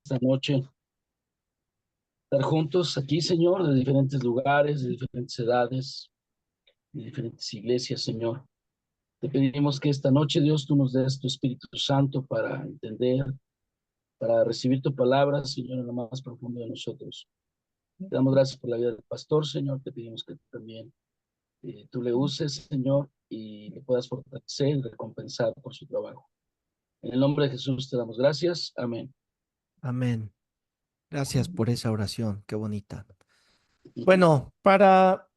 esta noche, estar juntos aquí, Señor, de diferentes lugares, de diferentes edades, de diferentes iglesias, Señor. Te pedimos que esta noche, Dios, tú nos des tu Espíritu Santo para entender, para recibir tu palabra, Señor, en lo más profundo de nosotros. Te damos gracias por la vida del pastor, Señor. Te pedimos que también tú le uses, Señor, y le puedas fortalecer y recompensar por su trabajo. En el nombre de Jesús te damos gracias. Amén. Amén. Gracias por esa oración, qué bonita. Bueno, para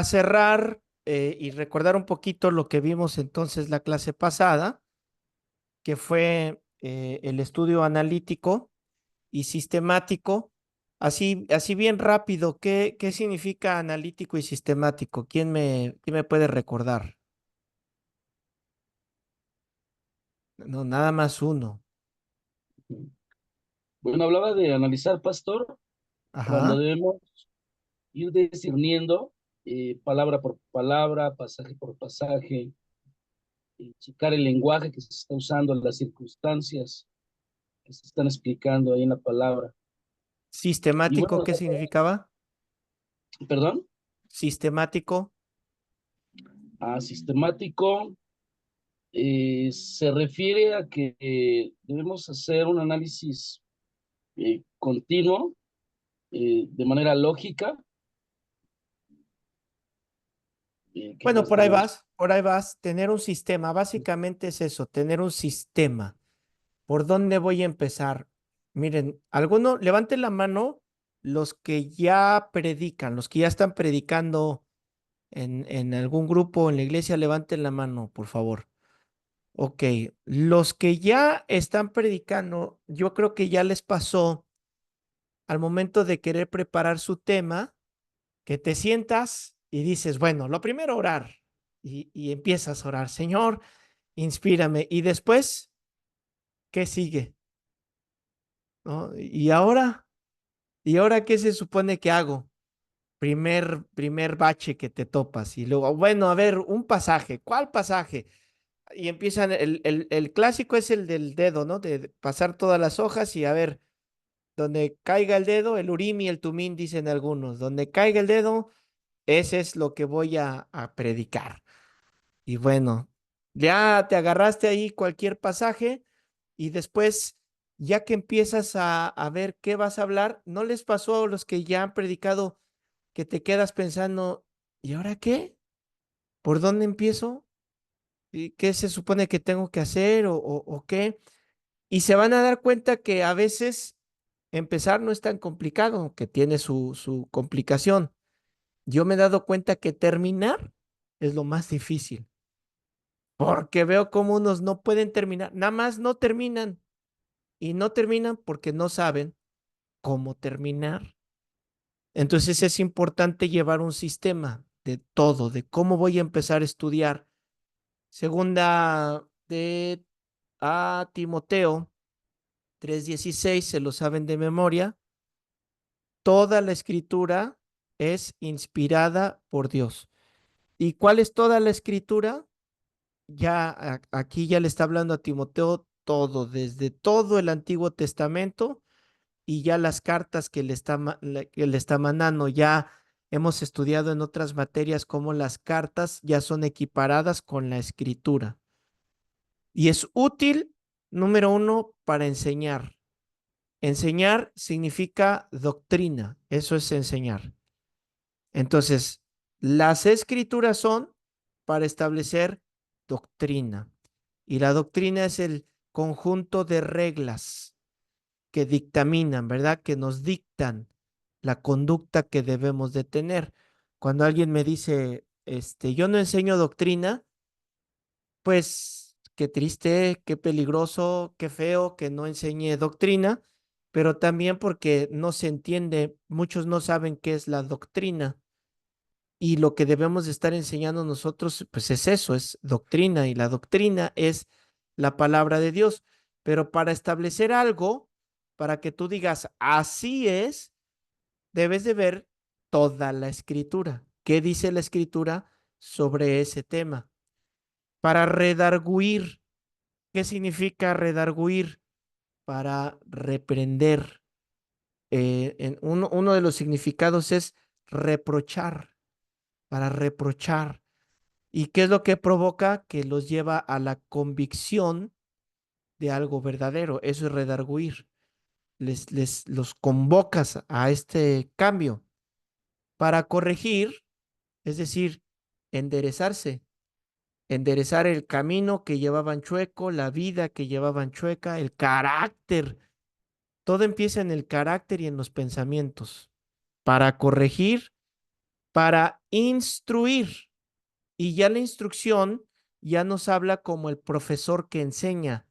cerrar y recordar un poquito lo que vimos entonces la clase pasada, que fue el estudio analítico y sistemático. Así bien rápido, ¿qué significa analítico y sistemático? ¿Quién me puede recordar? No, nada más uno. Bueno, hablaba de analizar, pastor, cuando Ajá. debemos ir discerniendo palabra por palabra, pasaje por pasaje, checar el lenguaje que se está usando, las circunstancias que se están explicando ahí en la palabra. Y Sistemático, bueno, ¿qué significaba? perdón, Sistemático. a sistemático se refiere a que debemos hacer un análisis continuo, de manera lógica, que no Bueno, estemos... por ahí vas, tener un sistema, básicamente es eso, tener un sistema. ¿Por dónde voy a empezar? Miren, levanten la mano los que ya predican, los que ya están predicando en algún grupo en la iglesia, levanten la mano, por favor. Ok, los que ya están predicando, yo creo que ya les pasó al momento de querer preparar su tema, que te sientas y dices, bueno, lo primero orar y empiezas a orar, Señor, inspírame. Y después, ¿qué sigue? ¿No? ¿Y ahora qué se supone que hago? Primer bache que te topas y luego, bueno, a ver, un pasaje. ¿Cuál pasaje? Y empiezan, el clásico es el del dedo, ¿no? De pasar todas las hojas y a ver, donde caiga el dedo, el urim y el tumín, dicen algunos, donde caiga el dedo, ese es lo que voy a predicar. Y bueno, ya te agarraste ahí cualquier pasaje y después, ya que empiezas a ver qué vas a hablar, ¿no les pasó a los que ya han predicado que te quedas pensando, ¿y ahora qué? ¿Por dónde empiezo? ¿Y qué se supone que tengo que hacer o qué? Y se van a dar cuenta que a veces empezar no es tan complicado, que tiene su complicación. Yo me he dado cuenta que terminar es lo más difícil, porque veo cómo unos no pueden terminar, nada más no terminan y no terminan porque no saben cómo terminar. Entonces es importante llevar un sistema de todo, de cómo voy a empezar a estudiar. Segunda de a Timoteo 3:16, se lo saben de memoria. Toda la escritura es inspirada por Dios. ¿Y cuál es toda la escritura? Aquí ya le está hablando a Timoteo todo, desde todo el Antiguo Testamento y ya las cartas que le está mandando. Ya hemos estudiado en otras materias cómo las cartas ya son equiparadas con la escritura. Y es útil, número uno, para enseñar. Enseñar significa doctrina, eso es enseñar. Entonces, las escrituras son para establecer doctrina. Y la doctrina es el conjunto de reglas que dictaminan, ¿verdad? Que nos dictan la conducta que debemos de tener. Cuando alguien me dice, yo no enseño doctrina, pues qué triste, qué peligroso, qué feo que no enseñe doctrina, pero también porque no se entiende, muchos no saben qué es la doctrina. Y lo que debemos de estar enseñando nosotros, pues es eso, es doctrina, y la doctrina es la palabra de Dios. Pero para establecer algo, para que tú digas, así es, debes de ver toda la escritura. ¿Qué dice la escritura sobre ese tema? Para redarguir, ¿qué significa redarguir? Para reprender. uno de los significados es reprochar, para reprochar. ¿Y qué es lo que provoca? Que los lleva a la convicción de algo verdadero. Eso es redarguir. Los convocas a este cambio para corregir, es decir, enderezarse, enderezar el camino que llevaban chueco, la vida que llevaban chueca, el carácter. Todo empieza en el carácter y en los pensamientos. Para corregir, para instruir. Y ya la instrucción ya nos habla como el profesor que enseña,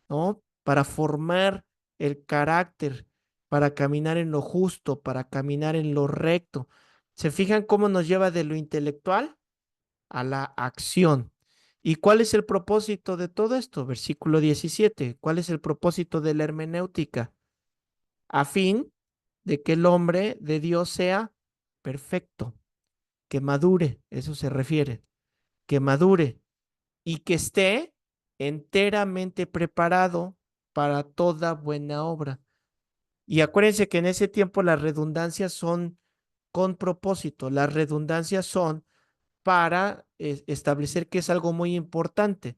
¿no? Para formar el carácter, para caminar en lo justo, para caminar en lo recto. ¿Se fijan cómo nos lleva de lo intelectual a la acción? ¿Y cuál es el propósito de todo esto? Versículo 17. ¿Cuál es el propósito de la hermenéutica? A fin de que el hombre de Dios sea perfecto, que madure, eso se refiere, que madure y que esté enteramente preparado para toda buena obra. Y acuérdense que en ese tiempo las redundancias son con propósito, las redundancias son para establecer que es algo muy importante.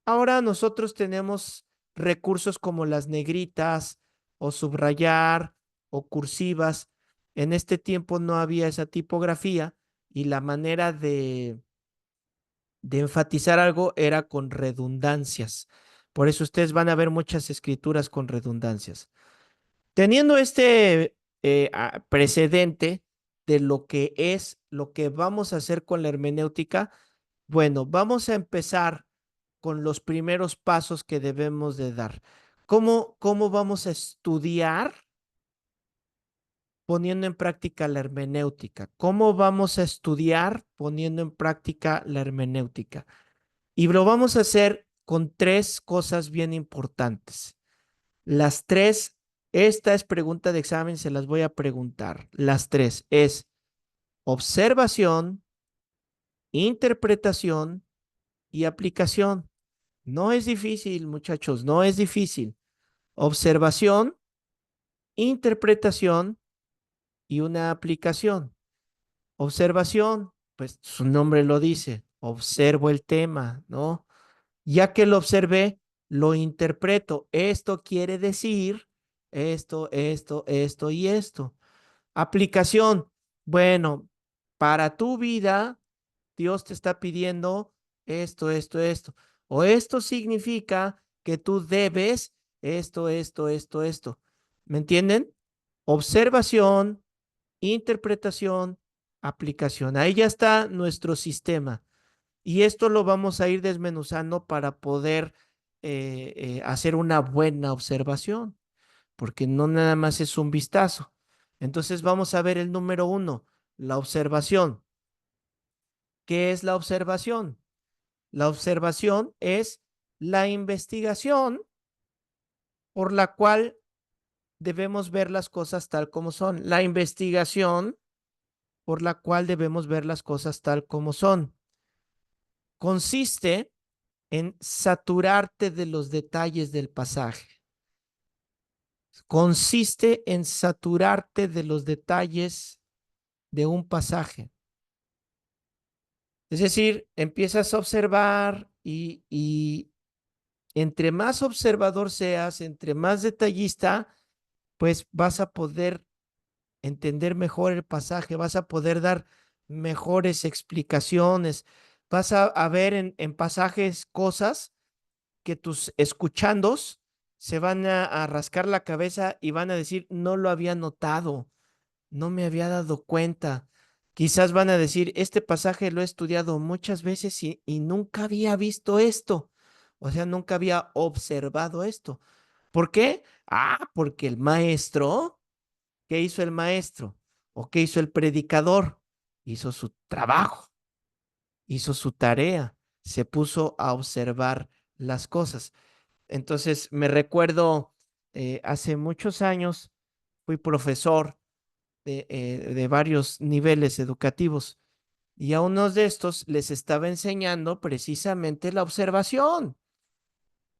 Ahora nosotros tenemos recursos como las negritas o subrayar o cursivas. En este tiempo no había esa tipografía y la manera de enfatizar algo era con redundancias. Por eso ustedes van a ver muchas escrituras con redundancias. Teniendo este precedente de lo que es, lo que vamos a hacer con la hermenéutica, bueno, vamos a empezar con los primeros pasos que debemos de dar. ¿Cómo vamos a estudiar poniendo en práctica la hermenéutica? ¿Cómo vamos a estudiar poniendo en práctica la hermenéutica? Y lo vamos a hacer con tres cosas bien importantes. Las tres, esta es pregunta de examen, se las voy a preguntar. Las tres es observación, interpretación y aplicación. No es difícil, muchachos, no es difícil. Observación, interpretación y una aplicación. Observación, pues su nombre lo dice, observo el tema, ¿no? Ya que lo observé, lo interpreto. Esto quiere decir esto y esto. Aplicación. Bueno, para tu vida, Dios te está pidiendo esto. O esto significa que tú debes esto. ¿Me entienden? Observación, interpretación, aplicación. Ahí ya está nuestro sistema. Y esto lo vamos a ir desmenuzando para poder hacer una buena observación, porque no nada más es un vistazo. Entonces vamos a ver el número uno, la observación. ¿Qué es la observación? La observación es la investigación por la cual debemos ver las cosas tal como son. La investigación por la cual debemos ver las cosas tal como son. Consiste en saturarte de los detalles del pasaje. Consiste en saturarte de los detalles de un pasaje. Es decir, empiezas a observar y entre más observador seas, entre más detallista, pues vas a poder entender mejor el pasaje, vas a poder dar mejores explicaciones, vas a ver en pasajes cosas que tus escuchandos se van a rascar la cabeza y van a decir, no lo había notado, no me había dado cuenta. Quizás van a decir, este pasaje lo he estudiado muchas veces y nunca había visto esto. O sea, nunca había observado esto. ¿Por qué? Ah, porque el maestro, ¿qué hizo el maestro? ¿O qué hizo el predicador? Hizo su trabajo, hizo su tarea, se puso a observar las cosas. Entonces, me recuerdo, hace muchos años, fui profesor de varios niveles educativos y a unos de estos les estaba enseñando precisamente la observación,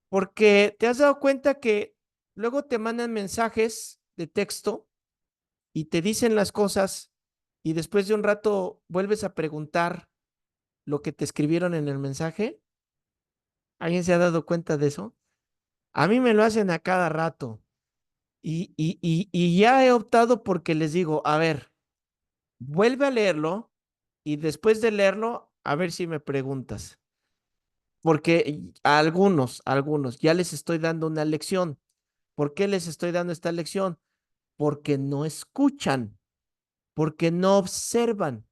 porque te has dado cuenta que luego te mandan mensajes de texto y te dicen las cosas y después de un rato vuelves a preguntar lo que te escribieron en el mensaje? ¿Alguien se ha dado cuenta de eso? A mí me lo hacen a cada rato y ya he optado porque les digo, a ver, vuelve a leerlo y después de leerlo, a ver si me preguntas. Porque a algunos, ya les estoy dando una lección. ¿Por qué les estoy dando esta lección? Porque no escuchan, porque no observan,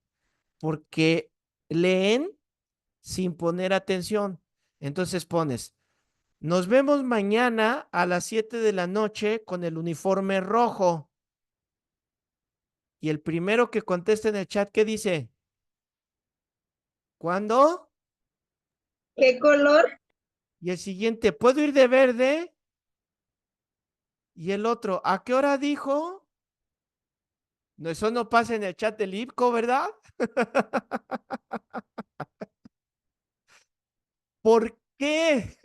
porque leen sin poner atención. Entonces pones, nos vemos mañana a las 7 de la noche con el uniforme rojo. Y el primero que contesta en el chat, ¿qué dice? ¿Cuándo? ¿Qué color? Y el siguiente, ¿puedo ir de verde? Y el otro, ¿a qué hora dijo? No, eso no pasa en el chat del IPCO, ¿verdad? ¿Por qué?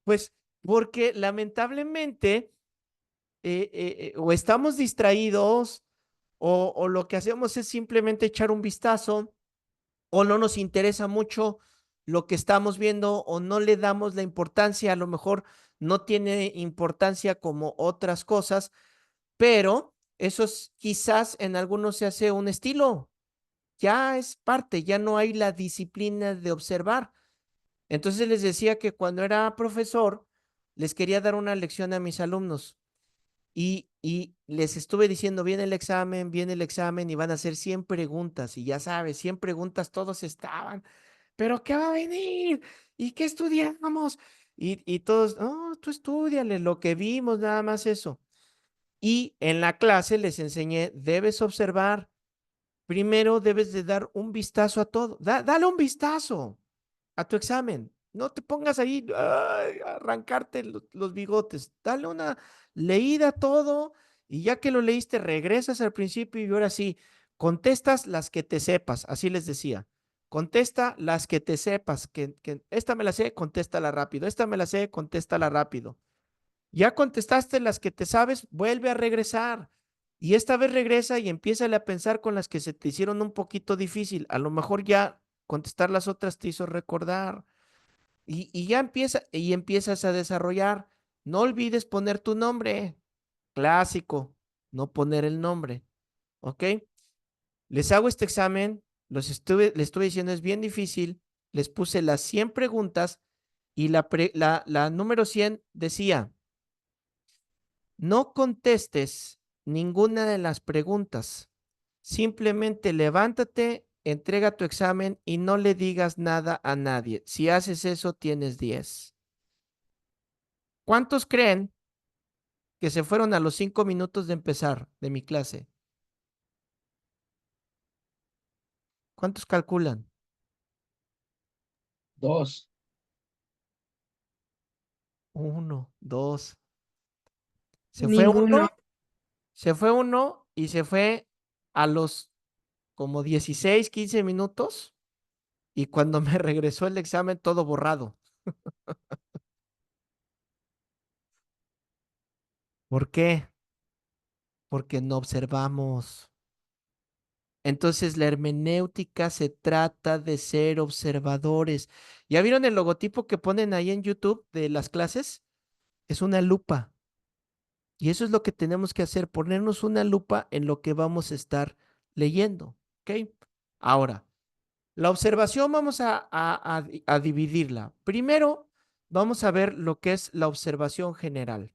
Pues porque lamentablemente o estamos distraídos o lo que hacemos es simplemente echar un vistazo o no nos interesa mucho lo que estamos viendo o no le damos la importancia, a lo mejor no tiene importancia como otras cosas, pero eso es, quizás en algunos se hace un estilo, ya es parte, ya no hay la disciplina de observar. Entonces les decía que cuando era profesor, les quería dar una lección a mis alumnos y les estuve diciendo, viene el examen y van a hacer 100 preguntas y ya sabes, 100 preguntas, todos estaban, pero ¿qué va a venir? ¿Y qué estudiamos? Y todos, no, tú estudiale lo que vimos, nada más eso. Y en la clase les enseñé, debes observar, primero debes de dar un vistazo a todo, dale un vistazo a tu examen. No te pongas ahí ay, a arrancarte los bigotes. Dale una leída a todo y ya que lo leíste, regresas al principio y ahora sí, contestas las que te sepas. Así les decía. Contesta las que te sepas. Que esta me la sé, contéstala rápido. Esta me la sé, contéstala rápido. Ya contestaste las que te sabes, vuelve a regresar. Y esta vez regresa y empieza a pensar con las que se te hicieron un poquito difícil. A lo mejor ya contestar las otras te hizo recordar. Y ya empiezas a desarrollar. No olvides poner tu nombre. Clásico, no poner el nombre. ¿Ok? Les hago este examen, les estuve diciendo es bien difícil, les puse las 100 preguntas y la número 100 decía, no contestes ninguna de las preguntas. Simplemente levántate, entrega tu examen y no le digas nada a nadie. Si haces eso, tienes 10. ¿Cuántos creen que se fueron a los 5 minutos de empezar de mi clase? ¿Cuántos calculan? Dos. Uno, dos. Se fue Ninguno. uno, se fue uno y se fue a los como 16, 15 minutos y cuando me regresó el examen todo borrado. ¿Por qué? Porque no observamos. Entonces, la hermenéutica se trata de ser observadores. ¿Ya vieron el logotipo que ponen ahí en YouTube de las clases? Es una lupa. Y eso es lo que tenemos que hacer, ponernos una lupa en lo que vamos a estar leyendo. ¿Ok? Ahora, la observación vamos a dividirla. Primero, vamos a ver lo que es la observación general.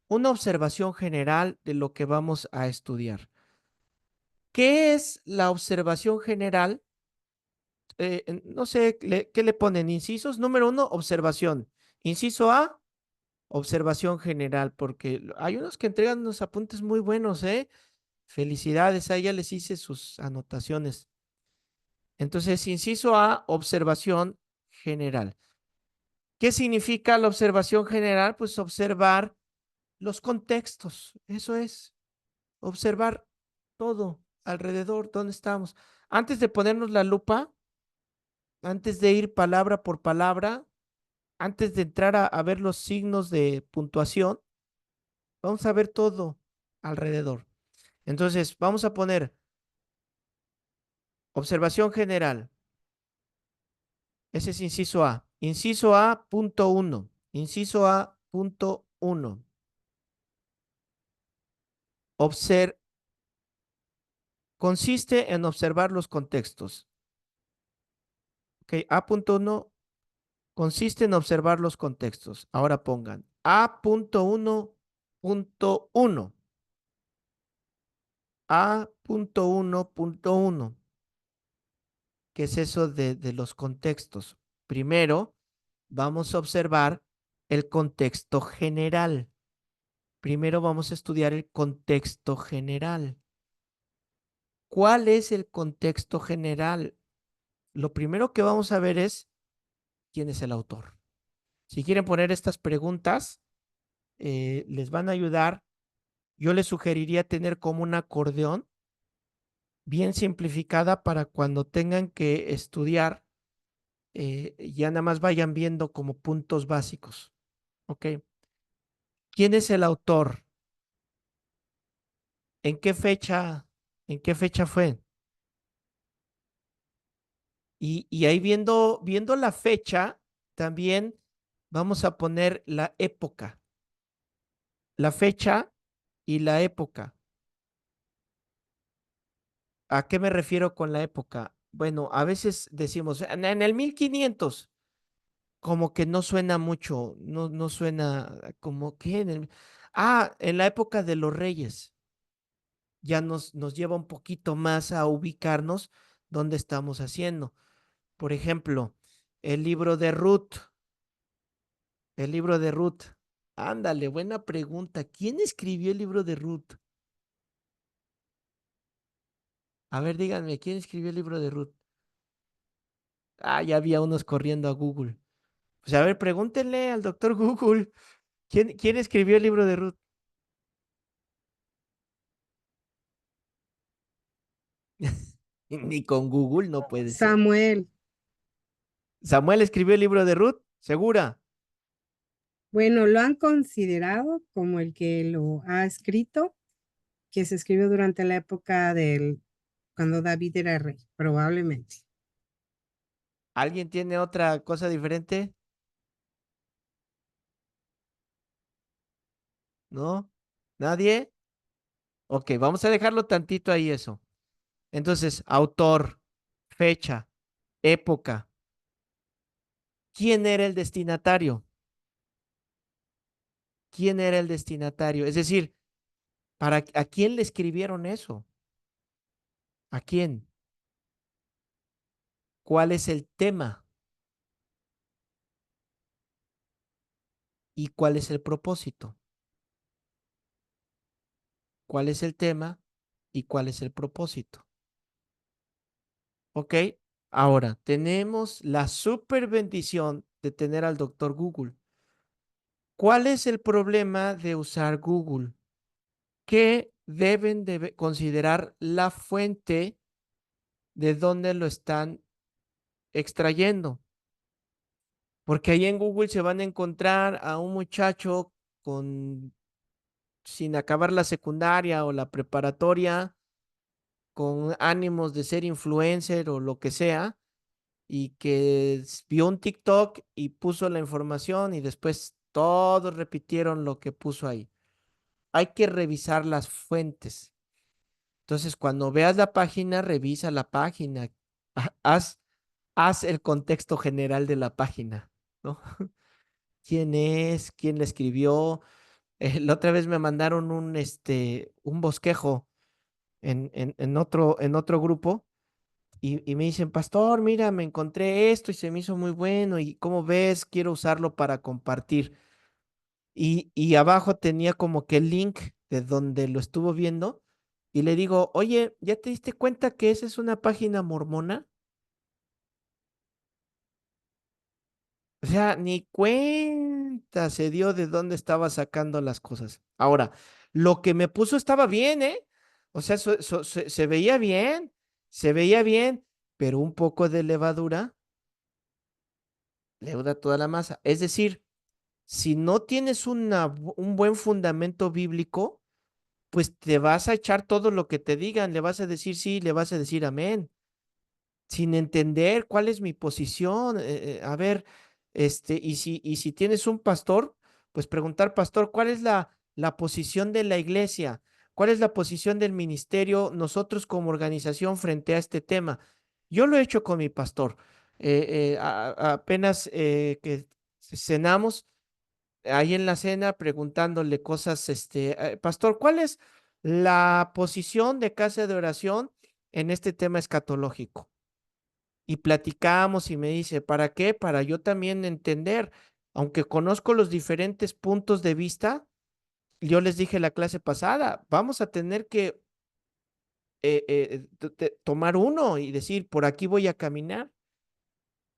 Una observación general de lo que vamos a estudiar. ¿Qué es la observación general? No sé, ¿qué le ponen? Incisos. Número uno, observación. Inciso A, observación general, porque hay unos que entregan unos apuntes muy buenos, ¿eh? Felicidades, ahí ya les hice sus anotaciones. Entonces, inciso A, observación general. ¿Qué significa la observación general? Pues observar los contextos, eso es, observar todo alrededor, dónde estamos. Antes de ponernos la lupa, antes de ir palabra por palabra, antes de entrar a ver los signos de puntuación, vamos a ver todo. alrededor. Entonces, vamos a poner observación general. Ese es inciso A. Inciso A, punto 1. Inciso A, punto 1. Consiste en observar los contextos. Ok, A.1 consiste en observar los contextos. Ahora pongan A.1.1. A.1.1. ¿Qué es eso de los contextos? Primero, vamos a observar el contexto general. Primero vamos a estudiar el contexto general. ¿Cuál es el contexto general? Lo primero que vamos a ver es quién es el autor. Si quieren poner estas preguntas, les van a ayudar. Yo les sugeriría tener como un acordeón bien simplificada para cuando tengan que estudiar, ya nada más vayan viendo como puntos básicos. ¿Ok? ¿Quién es el autor? ¿En qué fecha? ¿En qué fecha fue? Y ahí viendo la fecha, también vamos a poner la época, la fecha y la época. ¿A qué me refiero con la época? Bueno, a veces decimos, en el 1500, como que no suena mucho, no suena como que en la época de los reyes, ya nos lleva un poquito más a ubicarnos dónde estamos haciendo. Por ejemplo, el libro de Ruth, el libro de Ruth. Ándale, buena pregunta. ¿Quién escribió el libro de Ruth? A ver, díganme, ¿quién escribió el libro de Ruth? Ah, ya había unos corriendo a Google. Pues a ver, pregúntenle al doctor Google, ¿quién escribió el libro de Ruth? Ni con Google no puede ser. Samuel. ¿Samuel escribió el libro de Ruth? ¿Segura? Bueno, lo han considerado como el que lo ha escrito, que se escribió durante la época cuando David era rey, probablemente. ¿Alguien tiene otra cosa diferente? ¿No? ¿Nadie? Ok, vamos a dejarlo tantito ahí eso. Entonces, autor, fecha, época. ¿Quién era el destinatario? ¿Quién era el destinatario? Es decir, ¿a quién le escribieron eso? ¿A quién? ¿Cuál es el tema? ¿Y cuál es el propósito? ¿Cuál es el tema? ¿Y cuál es el propósito? ¿Ok? Ahora, tenemos la super bendición de tener al doctor Google. ¿Cuál es el problema de usar Google? Que deben de considerar la fuente de donde lo están extrayendo. Porque ahí en Google se van a encontrar a un muchacho sin acabar la secundaria o la preparatoria, con ánimos de ser influencer o lo que sea, y que vio un TikTok y puso la información y después todos repitieron lo que puso ahí. Hay que revisar las fuentes. Entonces, cuando veas la página, revisa la página. Haz, haz el contexto general de la página, ¿no? ¿Quién es? ¿Quién la escribió? La otra vez me mandaron un bosquejo en otro grupo y me dicen, pastor, mira, me encontré esto y se me hizo muy bueno y ¿cómo ves? Quiero usarlo para compartir. Y abajo tenía como que el link de donde lo estuvo viendo y le digo, oye, ¿ya te diste cuenta que esa es una página mormona? O sea, ni cuenta se dio de dónde estaba sacando las cosas. Ahora, lo que me puso estaba bien, ¿eh? O sea, se veía bien, se veía bien, pero un poco de levadura leuda toda la masa. Es decir, si no tienes un buen fundamento bíblico, pues te vas a echar todo lo que te digan, le vas a decir sí, le vas a decir amén, sin entender cuál es mi posición. A ver, y si tienes un pastor, pues preguntar, pastor, ¿cuál es la posición de la iglesia? ¿Cuál es la posición del ministerio, nosotros como organización frente a este tema? Yo lo he hecho con mi pastor. Apenas que cenamos ahí en la cena preguntándole cosas, pastor, ¿cuál es la posición de casa de oración en este tema escatológico? Y platicamos y me dice, ¿para qué? Para yo también entender, aunque conozco los diferentes puntos de vista, yo les dije la clase pasada, vamos a tener que tomar uno y decir, por aquí voy a caminar.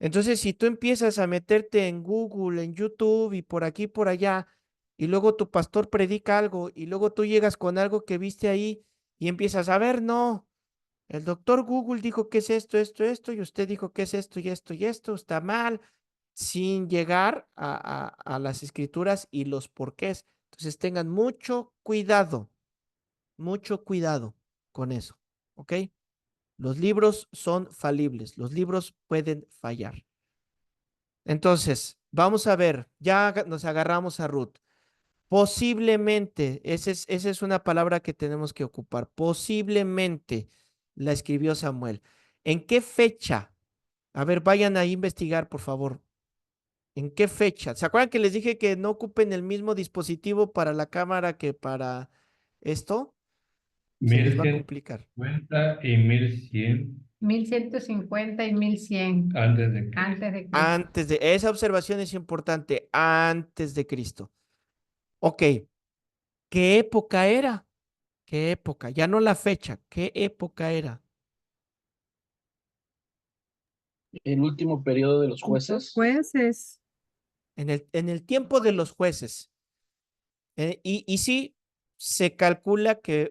Entonces, si tú empiezas a meterte en Google, en YouTube y por aquí, por allá, y luego tu pastor predica algo y luego tú llegas con algo que viste ahí y empiezas a ver, no, el doctor Google dijo que es esto, esto, esto, y usted dijo que es esto y esto y esto, está mal, sin llegar a las escrituras y los porqués. Entonces, tengan mucho cuidado con eso, ¿ok? Los libros son falibles, los libros pueden fallar. Entonces, vamos a ver, ya nos agarramos a Ruth. Posiblemente, esa es una palabra que tenemos que ocupar. Posiblemente la escribió Samuel. ¿En qué fecha? A ver, vayan a investigar, por favor. ¿En qué fecha? ¿Se acuerdan que les dije que no ocupen el mismo dispositivo para la cámara que para esto? Se les va a complicar. 1150 y 1100 1150 y 1100 antes de Cristo. antes de Cristo. Antes de, esa observación es importante, antes de Cristo. Ok, ¿qué época era? ¿Qué época? Ya no la fecha, ¿qué época era? El último periodo de los Los jueces. jueces, En el tiempo de los jueces. Y sí, se calcula que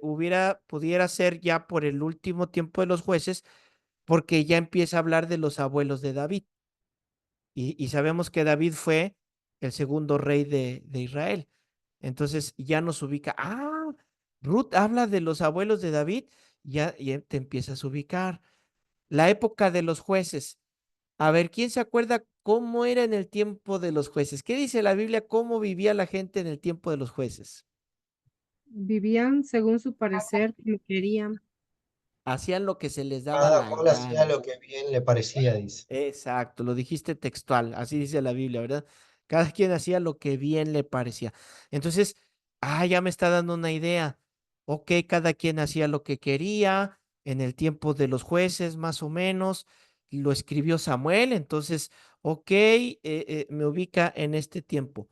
pudiera ser ya por el último tiempo de los jueces, porque ya empieza a hablar de los abuelos de David. Y sabemos que David fue el segundo rey de Israel. Entonces ya nos ubica. Ah, Ruth habla de los abuelos de David, ya te empiezas a ubicar. La época de los jueces. A ver, ¿quién se acuerda cómo era en el tiempo de los jueces? ¿Qué dice la Biblia? ¿Cómo vivía la gente en el tiempo de los jueces? vivían según su parecer, como querían. Hacían lo que se les daba Cada la cual hacía gana. lo que bien le parecía, dice. Exacto, lo dijiste textual, así dice la Biblia, ¿verdad? Cada quien hacía lo que bien le parecía. Entonces, ya me está dando una idea. Ok, cada quien hacía lo que quería en el tiempo de los jueces, más o menos. Lo escribió Samuel, entonces, ok, me ubica en este tiempo.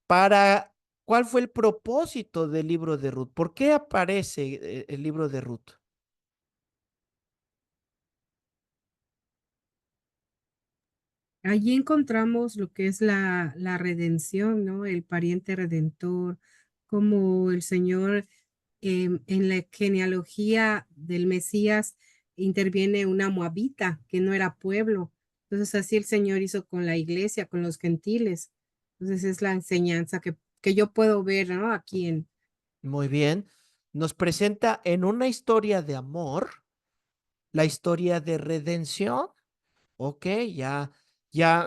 ¿Cuál fue el propósito del libro de Ruth? ¿Por qué aparece el libro de Ruth? Allí encontramos lo que es la redención, ¿no? El pariente redentor, como el Señor en la genealogía del Mesías interviene una moabita que no era pueblo. Entonces así el Señor hizo con la iglesia, con los gentiles. Entonces es la enseñanza que yo puedo ver, ¿no? Aquí en... Muy bien. Nos presenta en una historia de amor la historia de redención. Ok,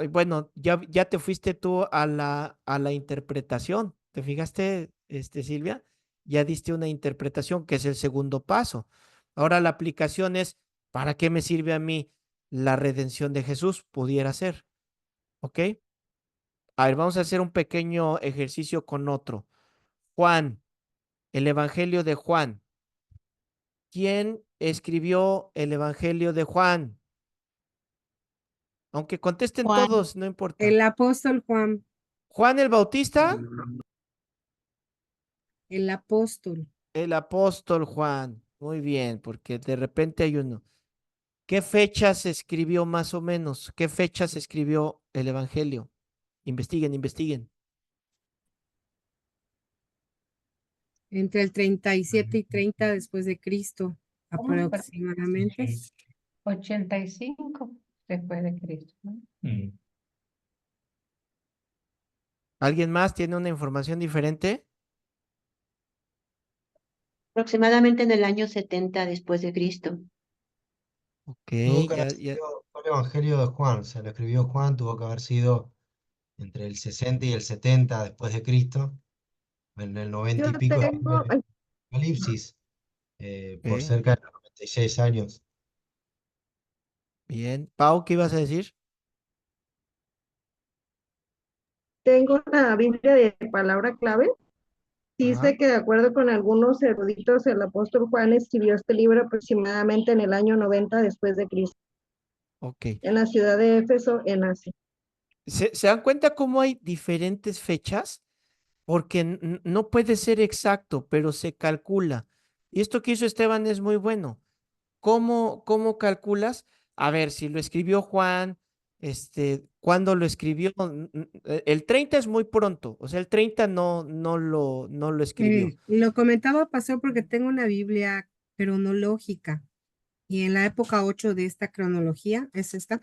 bueno, ya te fuiste tú a la interpretación. ¿Te fijaste, Silvia? Ya diste una interpretación que es el segundo paso. Ahora la aplicación es, ¿para qué me sirve a mí la redención de Jesús? Pudiera ser. ¿Ok? A ver, vamos a hacer un pequeño ejercicio con otro. Juan, el Evangelio de Juan. ¿Quién escribió el Evangelio de Juan? Aunque contesten Juan, todos, no importa. El apóstol Juan, Juan el Bautista, el apóstol. el apóstol Juan. Muy bien, porque de repente hay uno. ¿Qué fechas escribió más o menos? ¿Qué fechas escribió el Evangelio? Investiguen, investiguen. Entre el 37 y 30 después de Cristo, ¿Cómo? aproximadamente. 85 después de Cristo, ¿no? ¿Alguien más tiene una información diferente? Aproximadamente en el año 70 después de Cristo. Ok, Tuvo que ya, haber ya. sido, fue el Evangelio de Juan, se lo escribió Juan, tuvo que haber sido entre el 60 y el 70 después de Cristo, en el 90 Yo y pico tengo, después de Apocalipsis, por Ok, cerca de los 96 años. bien. Pau, ¿qué ibas a decir? tengo una Biblia de palabra clave. Ajá, Dice que de acuerdo con algunos eruditos, el apóstol Juan escribió este libro aproximadamente en el año 90 después de Cristo, ok. en la ciudad de Éfeso, en Asia. ¿Se dan cuenta cómo hay diferentes fechas? Porque no puede ser exacto, pero se calcula. Y esto que hizo Esteban es muy bueno. ¿Cómo calculas? A ver, si lo escribió Juan, ¿cuándo lo escribió? El 30 es muy pronto, o sea, el 30 no lo escribió. Lo comentaba Pastor porque tengo una Biblia cronológica y en la época 8 de esta cronología es esta.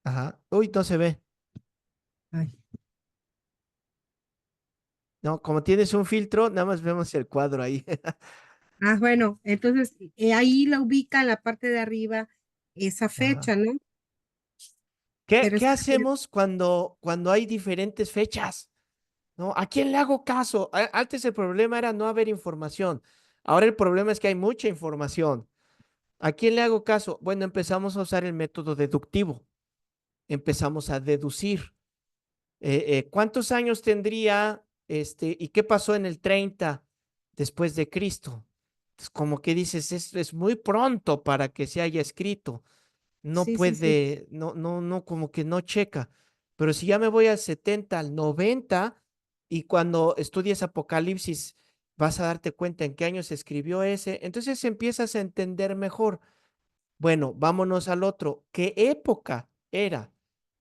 Ajá. Uy, no se ve. Ay. No, como tienes un filtro, nada más vemos el cuadro ahí. Ah, bueno, entonces ahí la ubica en la parte de arriba esa Ajá. fecha, ¿no? ¿Qué, Pero qué es que hacemos cuando hay diferentes fechas? ¿No? ¿A quién le hago caso? Antes el problema era no haber información. Ahora el problema es que hay mucha información. ¿A quién le hago caso? Bueno, empezamos a usar el método deductivo. Empezamos a deducir. ¿Cuántos años tendría y qué pasó en el 30 después de Cristo? Pues como que dices, es muy pronto para que se haya escrito. No sí, sí, sí. puede, no, como que no checa. Pero si ya me voy al 70, al 90, y cuando estudias Apocalipsis vas a darte cuenta en qué año se escribió ese, entonces empiezas a entender mejor. Bueno, vámonos al otro. ¿Qué época era,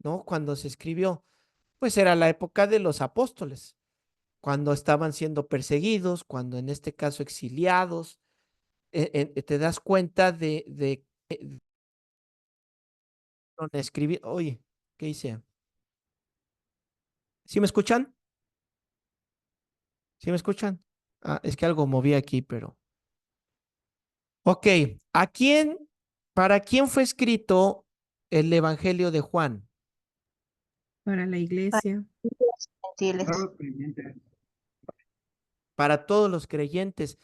no? Cuando se escribió, pues era la época de los apóstoles, cuando estaban siendo perseguidos, cuando en este caso exiliados. Te das cuenta de escribir. Oye, ¿qué hice? ¿Sí me escuchan? ¿Sí me escuchan? Ah, es que algo moví aquí, pero. Ok, ¿a quién, para quién fue escrito el Evangelio de Juan? Para la iglesia. Gentiles. Para todos los creyentes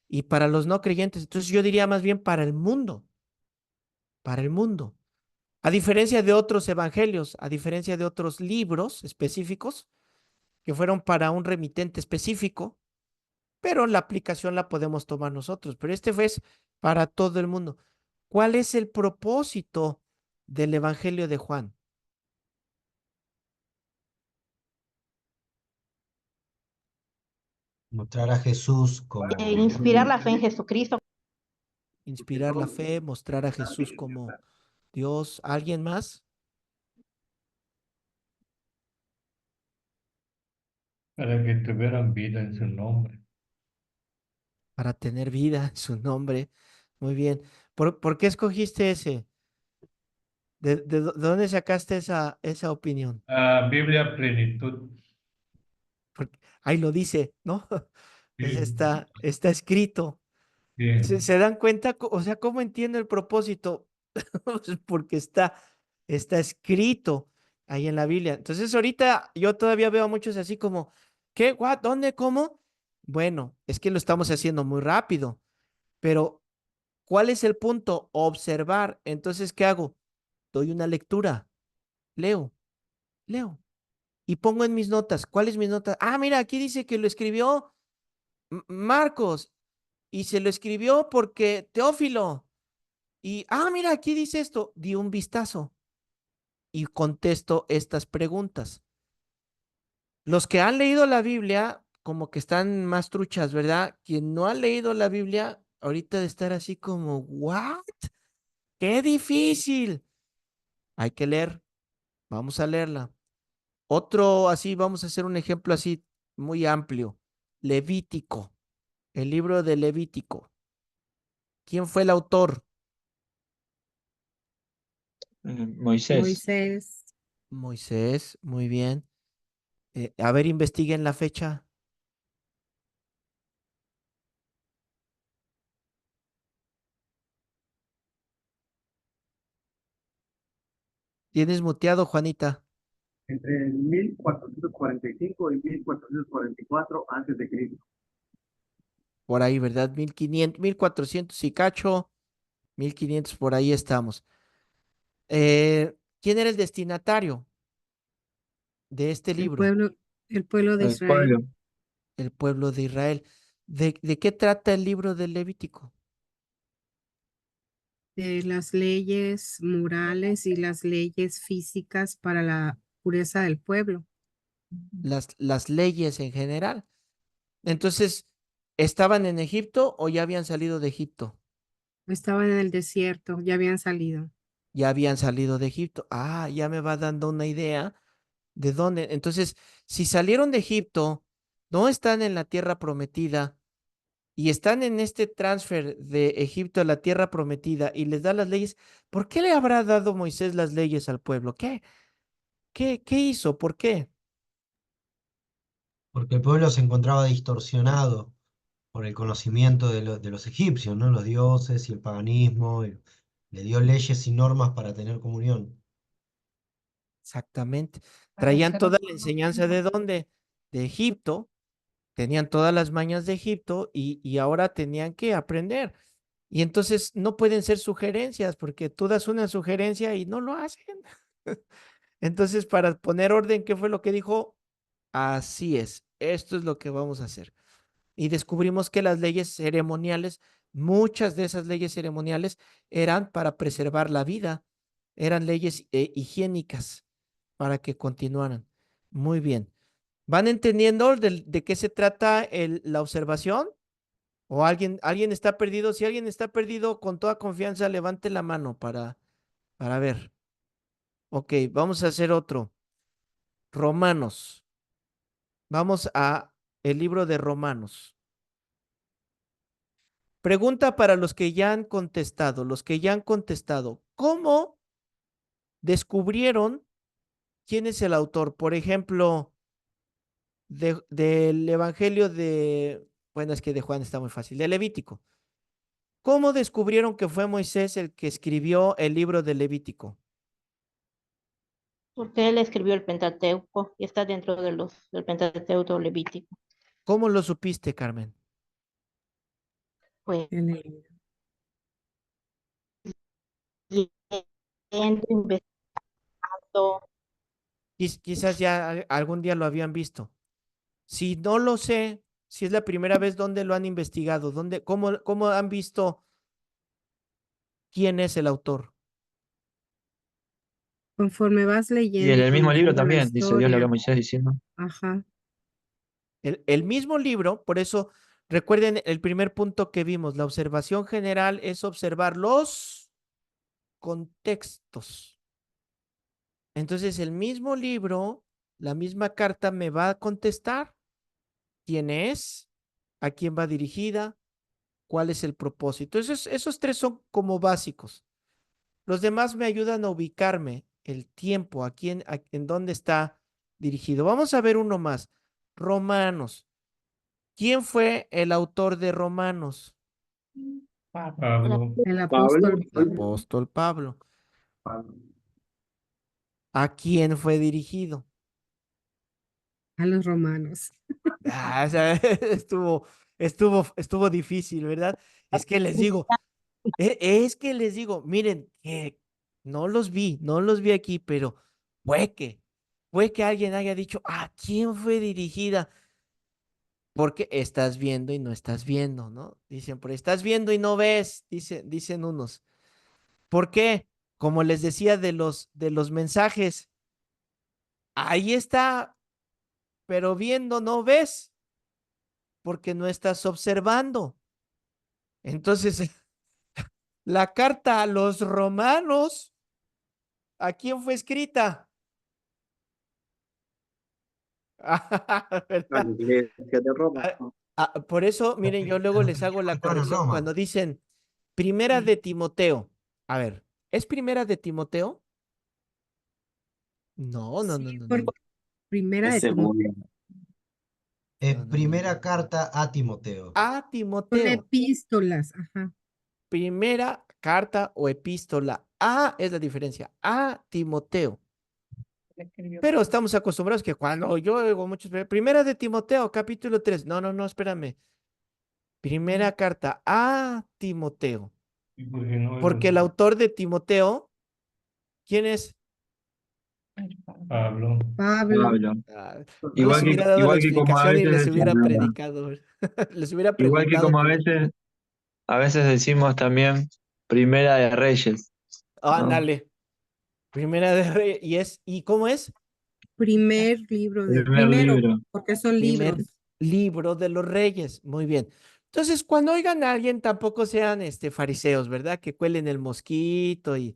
y para los no creyentes. Entonces yo diría más bien para el mundo, para el mundo. A diferencia de otros evangelios, a diferencia de otros libros específicos que fueron para un remitente específico, pero la aplicación la podemos tomar nosotros. Pero este fue para todo el mundo. ¿Cuál es el propósito del Evangelio de Juan? Mostrar a Jesús como Inspirar la fe en Jesucristo. Inspirar la fe, mostrar a Jesús como Dios. ¿Alguien más? para que tuvieran vida en su nombre. Para tener vida en su nombre. Muy bien. ¿Por qué escogiste ese? ¿De dónde sacaste esa opinión? Biblia plenitud. Porque ahí lo dice, ¿no? Sí, Está escrito. ¿Se, sí. se dan cuenta? O sea, ¿cómo entiendo el propósito? Pues porque está escrito ahí en la Biblia. Entonces, ahorita yo todavía veo a muchos así como, ¿qué? ¿What? ¿Dónde? ¿Cómo? Bueno, es que lo estamos haciendo muy rápido, pero ¿cuál es el punto? Observar. Entonces, ¿qué hago? Doy una lectura, leo, leo y pongo en mis notas. ¿Cuáles mis notas? Ah, mira, aquí dice que lo escribió Marcos y se lo escribió porque Teófilo. Y, mira, aquí dice esto. Di un vistazo y contesto estas preguntas. Los que han leído la Biblia, como que están más truchas, ¿verdad? Quien no ha leído la Biblia, ahorita de estar así como, ¿what? ¡Qué difícil! Hay que leer, vamos a leerla. Otro así, vamos a hacer un ejemplo así muy amplio. Levítico, el libro de Levítico. ¿Quién fue el autor? Moisés. Moisés. Moisés, muy bien. A ver, investiguen la fecha. Tienes muteado, Juanita. Entre el 1445 y 1444 antes de Cristo. Por ahí, ¿verdad? 1500, 1400 y cacho, 1500, por ahí estamos. ¿Quién era el destinatario de este El libro? pueblo de El Israel. pueblo. El pueblo de Israel. ¿De qué trata el libro del Levítico? De las leyes morales y las leyes físicas para la pureza del pueblo. Las leyes en general. Entonces, ¿estaban en Egipto o ya habían salido de Egipto? Estaban en el desierto, ya habían salido. Ya habían salido de Egipto. Ah, ya me va dando una idea de dónde. Entonces, si salieron de Egipto, no están en la tierra prometida y están en este transfer de Egipto a la tierra prometida y les da las leyes, ¿por qué le habrá dado Moisés las leyes al pueblo? ¿Qué hizo? ¿Por qué? Porque el pueblo se encontraba distorsionado por el conocimiento de los egipcios, ¿no? Los dioses y el paganismo. Y le dio leyes y normas para tener comunión. Exactamente. Para Traían ser toda la enseñanza de dónde? De Egipto, tenían todas las mañas de Egipto y ahora tenían que aprender. Y entonces no pueden ser sugerencias porque tú das una sugerencia y no lo hacen. Entonces, para poner orden, ¿qué fue lo que dijo? Así es, esto es lo que vamos a hacer. Y descubrimos que las leyes ceremoniales, muchas de esas leyes ceremoniales eran para preservar la vida, eran leyes higiénicas para que continuaran. Muy bien. ¿Van entendiendo de qué se trata la observación? ¿O alguien está perdido? Si alguien está perdido, con toda confianza, levante la mano para ver. Ok, vamos a hacer otro. Romanos. Vamos a el libro de Romanos. Pregunta para los que ya han contestado, ¿cómo descubrieron quién es el autor? Por ejemplo, del Evangelio bueno, es que de Juan está muy fácil, de Levítico. ¿Cómo descubrieron que fue Moisés el que escribió el libro de Levítico? Porque él escribió el Pentateuco y está dentro del Pentateuco levítico. ¿Cómo lo supiste, Carmen? Pues El- leyendo, investigando. Quizás ya algún día lo habían visto. Si no lo sé, si es la primera vez, ¿dónde lo han investigado? ¿Cómo han visto quién es el autor? Conforme vas Y en leyendo y el mismo libro conociendo la también, dice Dios le habló a historia. Moisés diciendo. Ajá. El mismo libro, por eso recuerden el primer punto que vimos, la observación general es observar los contextos. Entonces el mismo libro, la misma carta me va a contestar quién es, a quién va dirigida, cuál es el propósito. Esos tres son como básicos. Los demás me ayudan a ubicarme el tiempo, en dónde está dirigido. Vamos a ver uno más. Romanos. ¿Quién fue el autor de Romanos? Pablo. Pablo. El Pablo, apóstol El apóstol Pablo. Pablo. ¿A quién fue dirigido? a los romanos. O sea, estuvo difícil, ¿verdad? Es que les digo, miren, que no los vi aquí, pero fue que alguien haya dicho, ¿a quién fue dirigida? Porque estás viendo y no estás viendo, ¿no? Dicen, pero estás viendo y no ves, dicen unos. ¿Por qué? Como les decía de los mensajes, ahí está, pero viendo no ves, porque no estás observando. Entonces, la carta a los romanos, ¿a quién fue escrita? La ¿Verdad? iglesia de Roma. Por eso, miren, yo luego A los les hago la cristianos que estaban en corrección Roma. cuando dicen Primera de Timoteo. A ver, ¿es Primera de Timoteo? No, no, no, Sí, no, no, por no, primera Es de Timoteo. segunda. Es no, no, no, primera no. carta a Timoteo. A Son Timoteo. epístolas, ajá. Primera carta o epístola a, es la diferencia, a Timoteo. Le escribió Pero Pablo. estamos acostumbrados que cuando yo oigo muchos, primera de Timoteo, capítulo 3. No, no, no, espérame. Primera carta a Timoteo. ¿Y por qué no Porque el era autor de Timoteo, ¿quién es? Ay, Pablo. Pablo? Pablo. Pablo. Ah, no les Igual que, hubiera dado la igual que como a explicación y veces les hubiera decimos, predicado, les hubiera igual que preguntado como por... a veces decimos también Primera de Reyes, ¿no? Ándale, primera de Reyes. ¿Y cómo es? Primer libro de, Primer primero, libro. porque son Primer libros. libro de los reyes. Muy bien. Entonces, cuando oigan a alguien, tampoco sean fariseos, ¿verdad? Que cuelen el mosquito y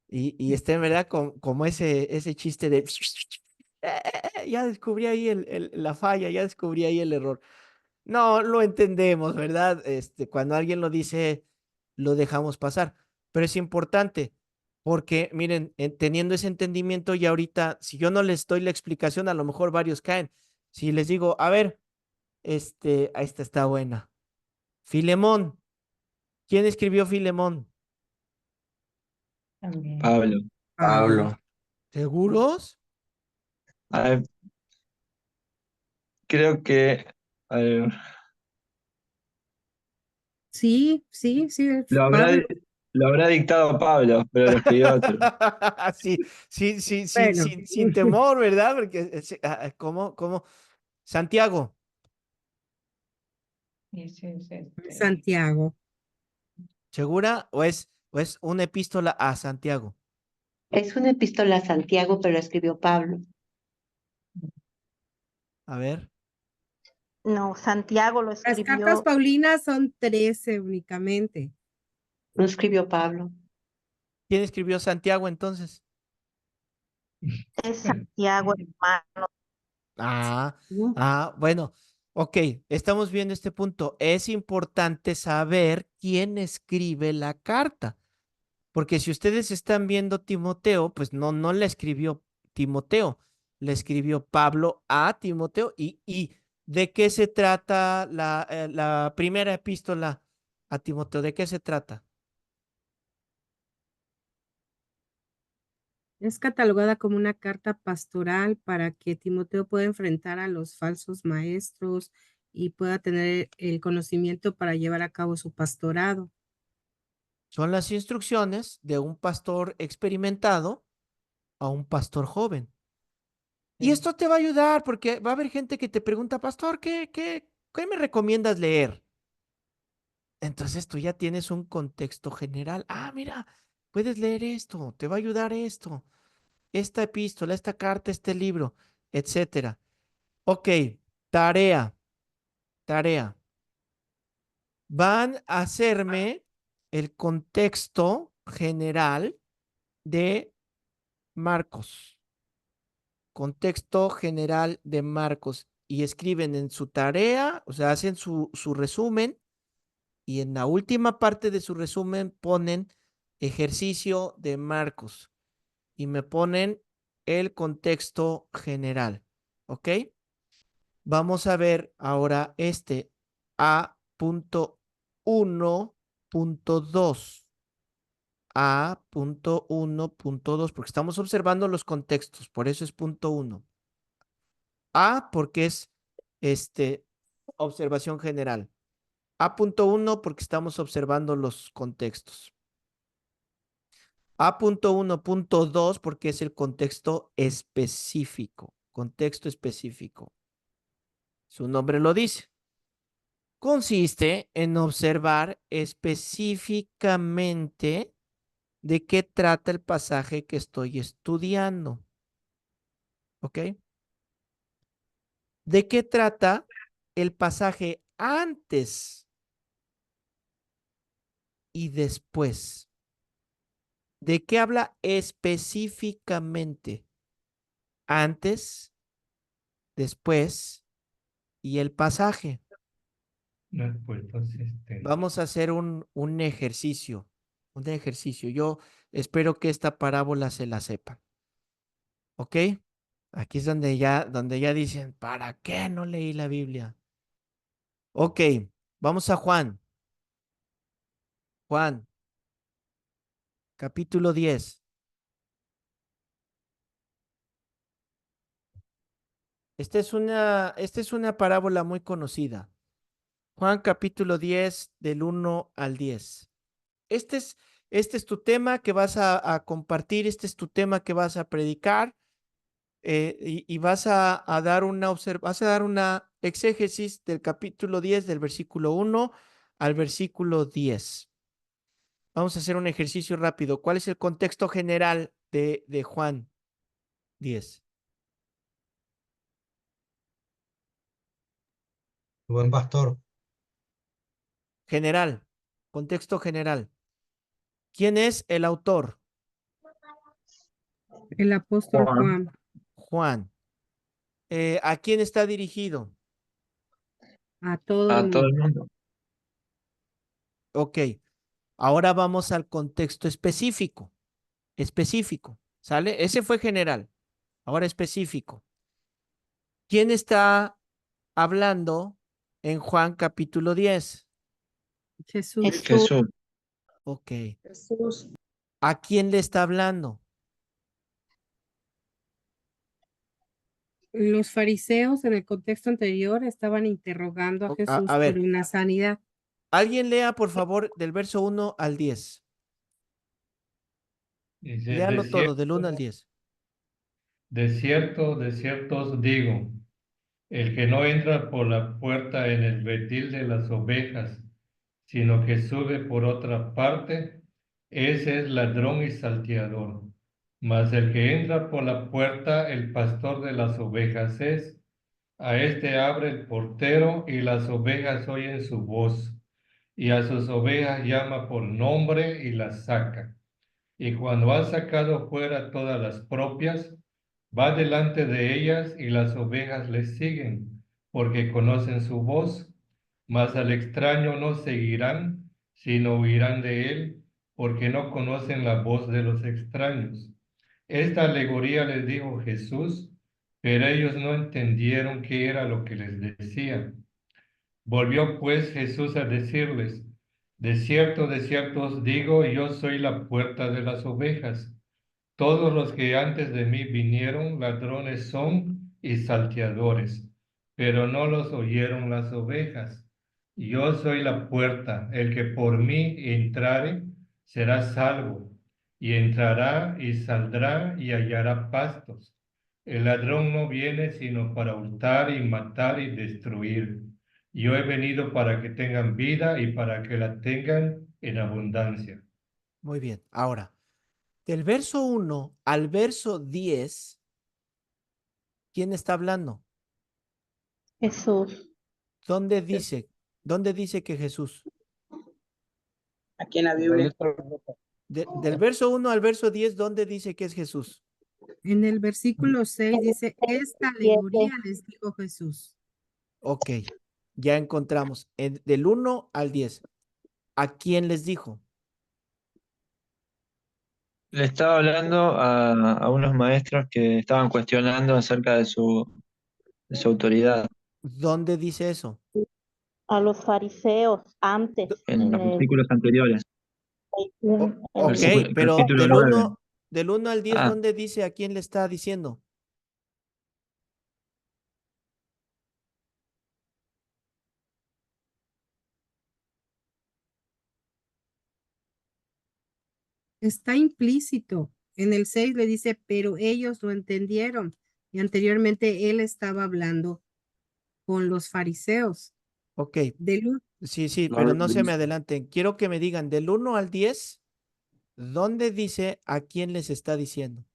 estén, ¿verdad? Como ese chiste de... Ya descubrí ahí la falla, ya descubrí ahí el error. No, lo entendemos, ¿verdad? Cuando alguien lo dice, lo dejamos pasar. Pero es importante, porque miren, teniendo ese entendimiento y ahorita, si yo no les doy la explicación, a lo mejor varios caen. Si les digo, a ver, esta está buena. Filemón. ¿Quién escribió Filemón? También. Pablo. Pablo. ¿Seguros? A ver, creo que a ver, Sí, sí, sí, es lo habrá, Pablo. lo habrá dictado Pablo, pero lo escribió otro. Sí, sí, sí, Bueno, sin temor, ¿verdad? Porque, ¿cómo? Santiago. Y ese es Santiago. ¿Segura? ¿O es una epístola a Santiago? Es una epístola a Santiago, pero la escribió Pablo. A ver. No, Santiago lo Las cartas escribió, Paulinas son 13 únicamente. lo escribió Pablo. ¿Quién escribió Santiago entonces? Es Santiago, hermano. Ah, ¿No? bueno, ok, estamos viendo este punto. Es importante saber quién escribe la carta, porque si ustedes están viendo Timoteo, pues no la escribió Timoteo, le escribió Pablo a Timoteo. ¿Y de qué se trata la primera epístola a Timoteo? ¿De qué se trata? Es catalogada como una carta pastoral para que Timoteo pueda enfrentar a los falsos maestros y pueda tener el conocimiento para llevar a cabo su pastorado. Son las instrucciones de un pastor experimentado a un pastor joven. Y esto te va a ayudar porque va a haber gente que te pregunta, pastor, ¿qué me recomiendas leer? Entonces tú ya tienes un contexto general. Ah, mira, puedes leer esto, te va a ayudar esto, esta epístola, esta carta, este libro, etcétera. Ok, tarea, tarea. Van a hacerme el contexto general de Marcos. Contexto general de Marcos. Y escriben en su tarea, o sea, hacen su resumen y en la última parte de su resumen ponen ejercicio de Marcos y me ponen el contexto general. ¿Ok? Vamos a ver ahora A.1.2. A.1.2, porque estamos observando los contextos, por eso es punto 1. A porque es observación general. A.1 porque estamos observando los contextos. A.1.2 porque es el contexto específico. Contexto específico. Su nombre lo dice. Consiste en observar específicamente de qué trata el pasaje que estoy estudiando. ¿Ok? ¿De qué trata el pasaje antes y después? ¿De qué habla específicamente? Antes, después y el pasaje. Respuesta consistente. Vamos a hacer un ejercicio. Un ejercicio. Yo espero que esta parábola se la sepan. ¿Ok? Aquí es donde ya dicen, ¿para qué no leí la Biblia? Ok, vamos a Juan. Juan, capítulo 10. Esta es una parábola muy conocida. Juan capítulo 10, del 1 al 10. Este es tu tema que vas a compartir, este es tu tema que vas a predicar, y vas a dar vas a dar una exégesis del capítulo 10, del versículo 1 al versículo 10. Vamos a hacer un ejercicio rápido. ¿Cuál es el contexto general de Juan 10? Buen pastor. General, contexto general. ¿Quién es el autor? El apóstol Juan. Juan. Juan. ¿A quién está dirigido? A todo el A todo el mundo. mundo. Ok. Ahora vamos al contexto específico. Específico, ¿sale? Ese fue general. Ahora específico. ¿Quién está hablando en Juan capítulo 10? Jesús. Jesús. Ok. Jesús. ¿A quién le está hablando? Los fariseos en el contexto anterior estaban interrogando a Jesús A por ver, una sanidad. alguien lea, por favor, del verso 1 al 10. Dice, Léalo todo, del 1 al 10. de cierto os digo, el que no entra por la puerta en el redil de las ovejas, sino que sube por otra parte, ese es ladrón y salteador. Mas el que entra por la puerta, el pastor de las ovejas es. A este abre el portero y las ovejas oyen su voz, y a sus ovejas llama por nombre y las saca. Y cuando ha sacado fuera todas las propias, va delante de ellas y las ovejas le siguen, porque conocen su voz, mas al extraño no seguirán, sino huirán de él, porque no conocen la voz de los extraños. Esta alegoría les dijo Jesús, pero ellos no entendieron qué era lo que les decía. Volvió pues Jesús a decirles, de cierto os digo, yo soy la puerta de las ovejas. Todos los que antes de mí vinieron, ladrones son y salteadores, pero no los oyeron las ovejas. Yo soy la puerta, el que por mí entrare será salvo, y entrará y saldrá y hallará pastos. El ladrón no viene sino para hurtar y matar y destruir. Yo he venido para que tengan vida y para que la tengan en abundancia. Muy bien. Ahora, del verso 1 al verso 10, ¿quién está hablando? Jesús. ¿Dónde dice que Jesús? Aquí en la Biblia. Del verso 1 al verso 10, ¿dónde dice que es Jesús? En el versículo 6 dice, esta alegoría les dijo Jesús. Ok, ya encontramos. Del 1 al 10, ¿a quién les dijo? Le estaba hablando a unos maestros que estaban cuestionando acerca de su autoridad ¿Dónde dice eso? A los fariseos antes, en los en el versículos anteriores. Ok, pero Capítulo 9. del 1 al 10, Ah, ¿dónde dice a quién le está diciendo? Está implícito. En el 6 le dice, pero ellos lo entendieron. Y anteriormente él estaba hablando con los fariseos. Ok, Del sí, no pero lo no se me dice. adelanten. Quiero que me digan del 1 al 10, ¿dónde dice a quién les está diciendo?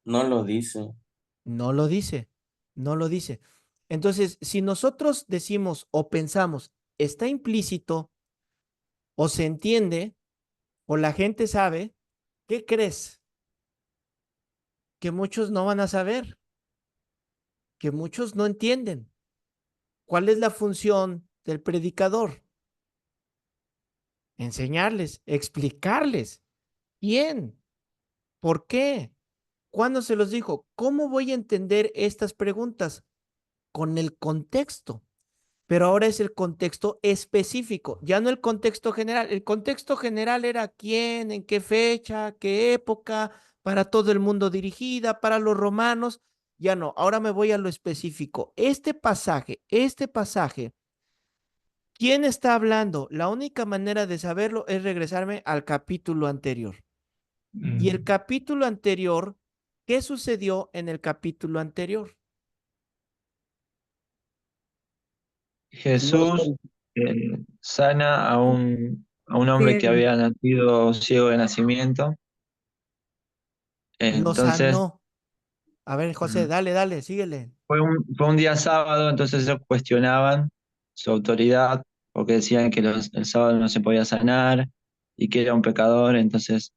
No lo dice. No lo dice, no lo dice. Entonces, si nosotros decimos o pensamos, está implícito o se entiende o la gente sabe, ¿qué crees? Que muchos no van a saber, que muchos no entienden. ¿Cuál es la función del predicador? Enseñarles, explicarles. Bien. ¿Por qué? ¿Cuándo se los dijo? ¿Cómo voy a entender estas preguntas? Con el contexto. pero ahora es el contexto específico, ya no el contexto general. El contexto general era quién, en qué fecha, qué época, para todo el mundo dirigida, para los romanos. Ya no, ahora me voy a lo específico. Este pasaje, ¿quién está hablando? La única manera de saberlo es regresarme al capítulo anterior. Y el capítulo anterior, ¿qué sucedió en el capítulo anterior? Jesús sana a un hombre que Ciego. había nacido ciego de nacimiento. Lo Entonces, sanó. A ver, José, dale, síguele. fue un día sábado, entonces ellos cuestionaban su autoridad porque decían que el sábado no se podía sanar y que era un pecador. Entonces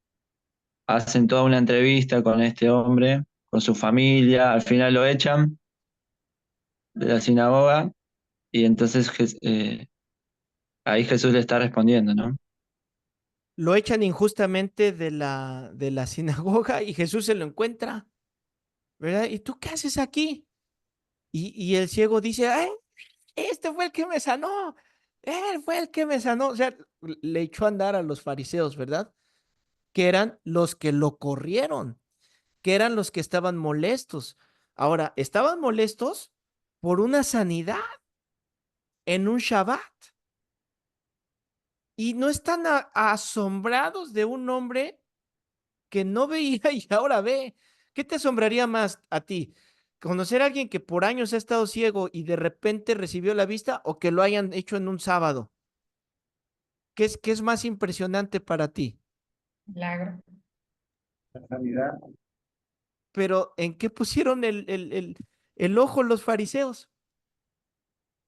hacen toda una entrevista con este hombre, con su familia, al final lo echan de la sinagoga y entonces ahí Jesús le está respondiendo, ¿no? Lo echan injustamente de la sinagoga y Jesús se lo encuentra, ¿verdad? ¿Y tú qué haces aquí? Y el ciego dice, "Ay, este fue el que me sanó, él fue el que me sanó". O sea, le echó a andar a los fariseos, ¿verdad? Que eran los que lo corrieron, que eran los que estaban molestos. Ahora, estaban molestos por una sanidad en un Shabbat y no están asombrados de un hombre que no veía y ahora ve. ¿Qué te asombraría más a ti? ¿Conocer a alguien que por años ha estado ciego y de repente recibió la vista o que lo hayan hecho en un sábado? Qué es más impresionante para ti? Milagro. La sanidad. Pero ¿en qué pusieron el ojo los fariseos?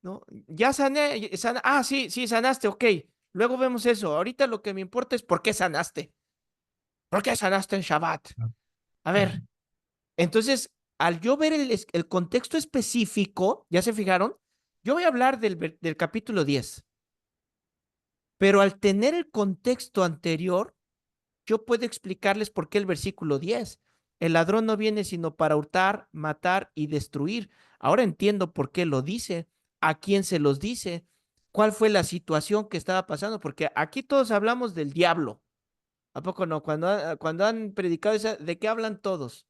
¿No? Ya sané, sí, sí, sanaste, ok. Luego vemos eso. Ahorita lo que me importa es por qué sanaste. ¿Por qué sanaste en Shabbat? A ver, entonces, al yo ver el contexto específico, ¿ya se fijaron? Yo voy a hablar del capítulo 10, pero al tener el contexto anterior, yo puedo explicarles por qué el versículo 10. El ladrón no viene sino para hurtar, matar y destruir. Ahora entiendo por qué lo dice, a quién se los dice, cuál fue la situación que estaba pasando, porque aquí todos hablamos del diablo. ¿A poco no? Cuando han predicado esa, ¿de qué hablan todos?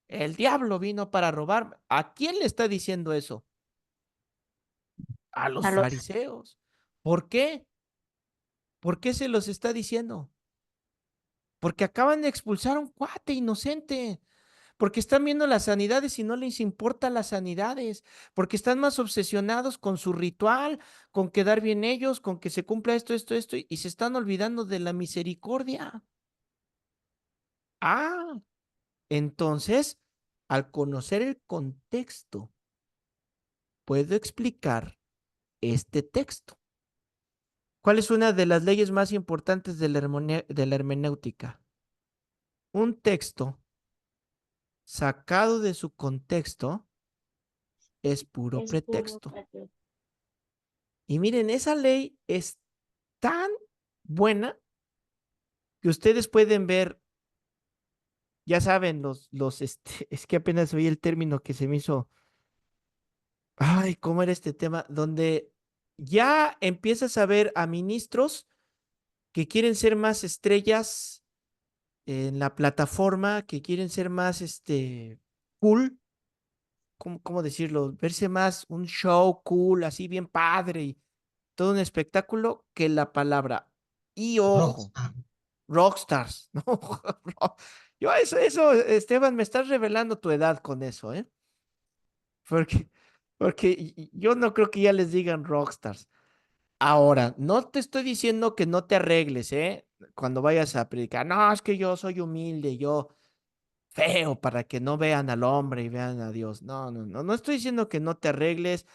El diablo vino para robar. ¿A quién le está diciendo eso? A los A los fariseos. ¿Por qué? ¿Por qué se los está diciendo? Porque acaban de expulsar a un cuate inocente. Porque están viendo las sanidades y no les importa las sanidades. Porque están más obsesionados con su ritual, con quedar bien ellos, con que se cumpla esto, y se están olvidando de la misericordia. Ah, entonces, al conocer el contexto, puedo explicar este texto. ¿Cuál es una de las leyes más importantes de la hermenéutica? Un texto sacado de su contexto es puro es puro pretexto. pretexto. Y miren, esa ley es tan buena que ustedes pueden ver, ya saben, es que apenas oí el término que se me hizo, ay, ¿cómo era este tema? Donde ya empiezas a ver a ministros que quieren ser más estrellas en la plataforma, que quieren ser más, cool, ¿cómo decirlo? Verse más un show cool, así bien padre y todo un espectáculo que la palabra. Y ojo, Rockstar. rockstars, ¿no? Yo eso, Esteban, me estás revelando tu edad con eso, ¿eh? Porque, porque yo no creo que ya les digan rockstars. Ahora, no te estoy diciendo que no te arregles, ¿eh? Cuando vayas a predicar, no, es que yo soy humilde, yo feo para que no vean al hombre y vean a Dios. No, no, no, no estoy diciendo que no te arregles,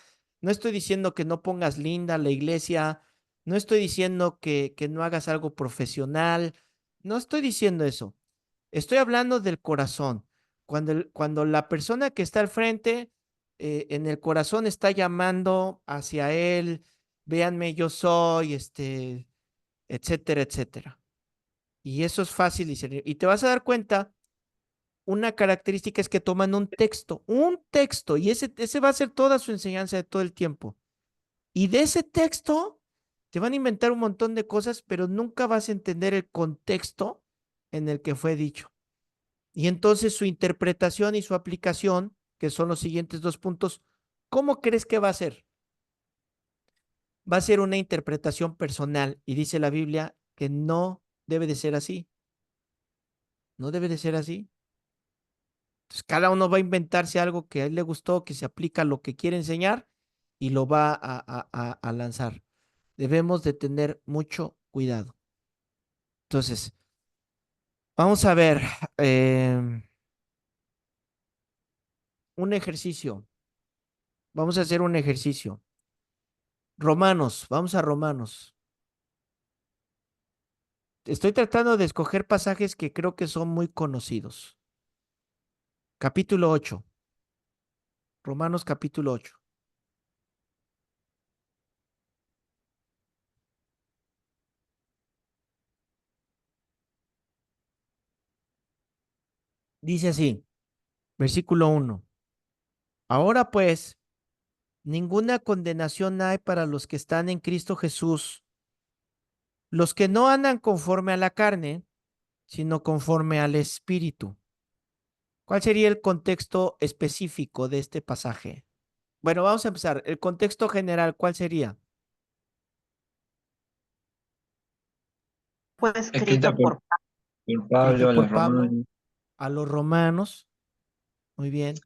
no estoy diciendo que no pongas linda la iglesia, no estoy diciendo que no hagas algo profesional, no estoy diciendo eso. Estoy hablando del corazón. Cuando la persona que está al frente en el corazón está llamando hacia él, véanme, yo soy, etcétera, etcétera. Y eso es fácil discernir. Y te vas a dar cuenta, una característica es que toman un texto, y ese va a ser toda su enseñanza de todo el tiempo. Y de ese texto te van a inventar un montón de cosas, pero nunca vas a entender el contexto en el que fue dicho. Y entonces su interpretación y su aplicación, que son los siguientes 2 puntos, ¿cómo crees que va a ser? Va a ser una interpretación personal y dice la Biblia que no debe de ser así. No debe de ser así. Entonces, cada uno va a inventarse algo que a él le gustó, que se aplica a lo que quiere enseñar y lo va a lanzar. Debemos de tener mucho cuidado. Entonces, vamos a ver un ejercicio. Vamos a hacer un ejercicio. Romanos, vamos a Romanos. Estoy tratando de escoger pasajes que creo que son muy conocidos. Capítulo 8. Romanos capítulo 8. Dice así, versículo 1. Ahora pues, ninguna condenación hay para los que están en Cristo Jesús, los que no andan conforme a la carne, sino conforme al Espíritu. ¿Cuál sería el contexto específico de este pasaje? Bueno, vamos a empezar. El contexto general, ¿cuál sería? Fue Escrita escrito por por Pablo Escrito a los por Pablo romanos. a los romanos. Muy bien.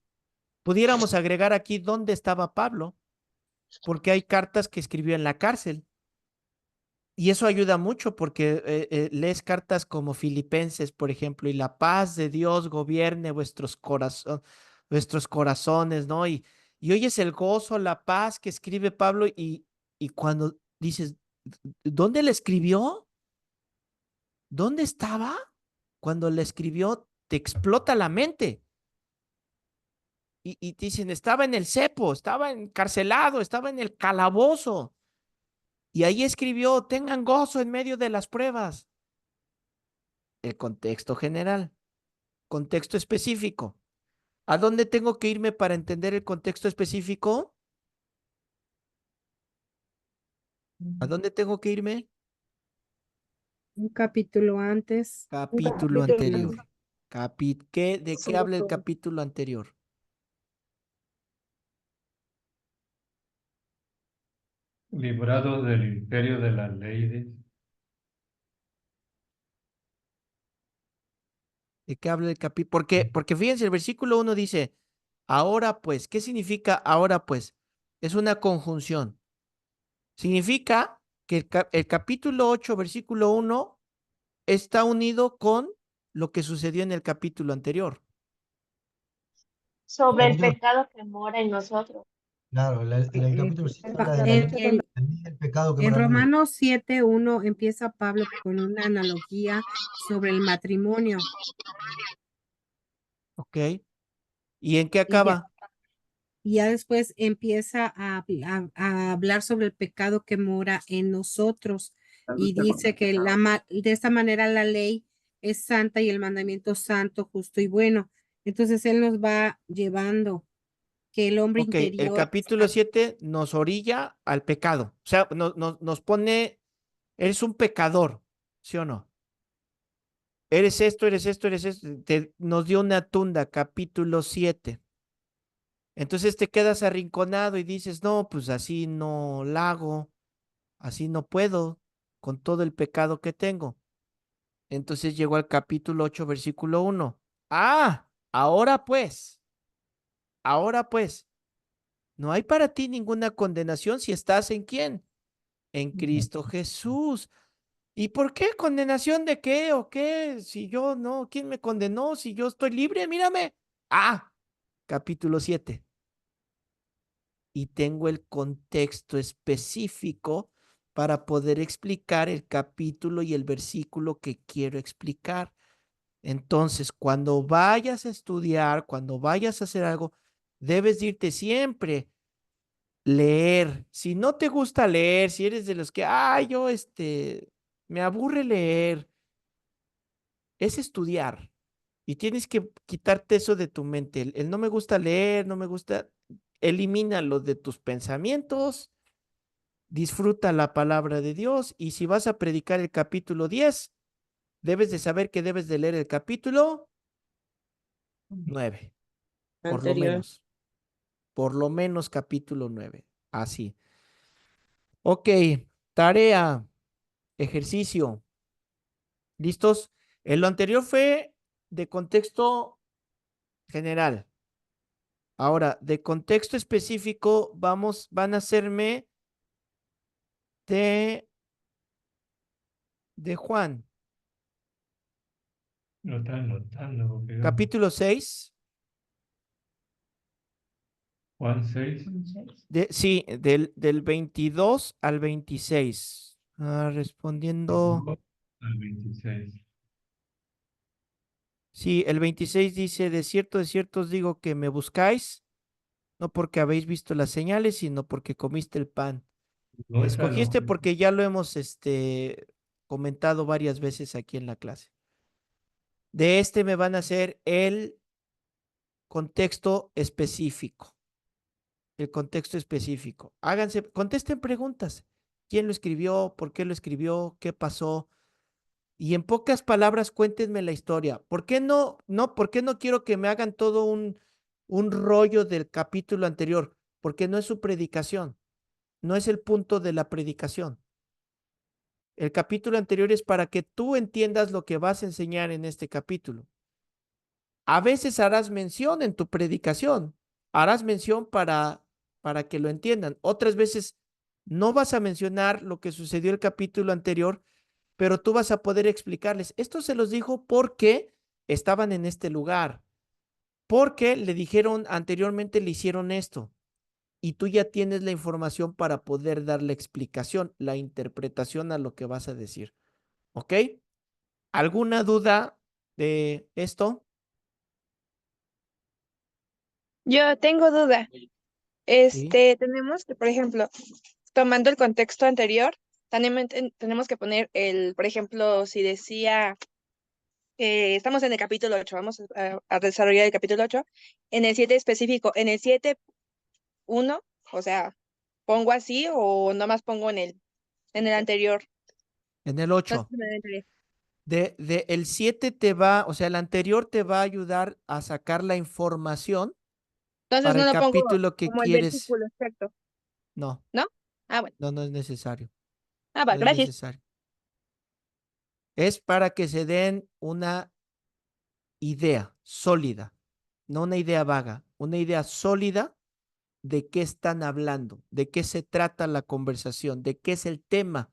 Pudiéramos agregar aquí dónde estaba Pablo, porque hay cartas que escribió en la cárcel. Y eso ayuda mucho porque lees cartas como Filipenses, por ejemplo, y la paz de Dios gobierne vuestros corazones, ¿no? Y oyes el gozo, la paz que escribe Pablo y cuando dices, ¿dónde le escribió? ¿Dónde estaba? Cuando le escribió, te explota la mente. Y te dicen, estaba en el cepo, estaba encarcelado, estaba en el calabozo. Y ahí escribió, tengan gozo en medio de las pruebas. El contexto general, contexto específico. ¿A dónde tengo que irme para entender el contexto específico? ¿A dónde tengo que irme? Un capítulo antes. Capítulo anterior. ¿De qué habla el capítulo anterior? Librados del imperio de las leyes. ¿De qué habla el capítulo? Porque fíjense, el versículo 1 dice, ahora pues, ¿qué significa ahora pues? Es una conjunción. Significa que el capítulo 8, versículo 1, está unido con lo que sucedió en el capítulo anterior. sobre el Capítulo- pecado que mora en nosotros. Claro, el capítulo 7 habla de la En, ley, en- del pecado que en mora en el mundo. Romanos 7:1 empieza Pablo con una analogía sobre el matrimonio. ¿Ok? ¿Y en qué Y ya, acaba? y ya después empieza a hablar sobre el pecado que mora en nosotros. Y dice que de esta manera la ley es santa y el mandamiento santo, justo y bueno. Entonces él nos va llevando que el hombre Ok, el interior capítulo 7 nos orilla al pecado. O sea, nos pone, eres un pecador, ¿sí o no? Eres esto, eres esto, eres esto. Nos dio una tunda, capítulo 7. Entonces te quedas arrinconado y dices, no, pues así no la hago, así no puedo con todo el pecado que tengo. Entonces llegó al capítulo 8, versículo 1. Ah, ahora pues, no hay para ti ninguna condenación si estás en quién, en Cristo Jesús. ¿Y por qué? ¿Condenación de qué o qué? Si yo no, ¿quién me condenó? Si yo estoy libre, mírame. Ah, capítulo 7. Y tengo el contexto específico para poder explicar el capítulo y el versículo que quiero explicar. Entonces, cuando vayas a estudiar, cuando vayas a hacer algo, debes irte siempre leer. Si no te gusta leer, si eres de los que, yo me aburre leer, es estudiar. Y tienes que quitarte eso de tu mente. El no me gusta leer, no me gusta, elimínalo de tus pensamientos disfruta la palabra de Dios y si vas a predicar el capítulo 10, debes de saber que debes de leer el capítulo 9, por lo Anterior. menos. Por lo menos capítulo 9. Así. Ok, tarea, ejercicio. ¿Listos? Lo anterior fue de contexto general. Ahora, de contexto específico, van a hacerme de Juan, Lo está anotando porque yo- capítulo 6. Juan 6. Sí, del 22 al 26. Respondiendo. Al 26. Sí, el 26 dice, de cierto os digo que me buscáis, no porque habéis visto las señales, sino porque comiste el pan. No está Escogí lo- porque ya lo hemos comentado varias veces aquí en la clase. De me van a hacer el contexto específico. El contexto específico. Contesten preguntas. ¿Quién lo escribió? ¿Por qué lo escribió? ¿Qué pasó? Y en pocas palabras, cuéntenme la historia. ¿Por qué por qué no quiero que me hagan todo un rollo del capítulo anterior? Porque no es su predicación. No es el punto de la predicación. El capítulo anterior es para que tú entiendas lo que vas a enseñar en este capítulo. A veces harás mención en tu predicación, harás mención para que lo entiendan. Otras veces no vas a mencionar lo que sucedió el capítulo anterior, pero tú vas a poder explicarles. Esto se los dijo porque estaban en este lugar, porque le dijeron anteriormente, le hicieron esto, y tú ya tienes la información para poder dar la explicación, la interpretación a lo que vas a decir. ¿Ok? ¿Alguna duda de esto? Yo tengo duda. Sí. Tenemos que, por ejemplo, tomando el contexto anterior, también tenemos que poner por ejemplo, si decía, estamos en el capítulo 8, vamos a desarrollar el capítulo 8, en el 7 específico, en el 7:1, o sea, pongo así o nomás pongo en el anterior. En el No, 8. en el anterior. El 7 o sea, el anterior te va a ayudar a sacar la información Entonces para no el lo pongo capítulo que como el quieres. versículo exacto, No, ¿no? Ah, bueno. no es necesario. Va, No es gracias. necesario. Es para que se den una idea sólida, no una idea vaga, una idea sólida de qué están hablando, de qué se trata la conversación, de qué es el tema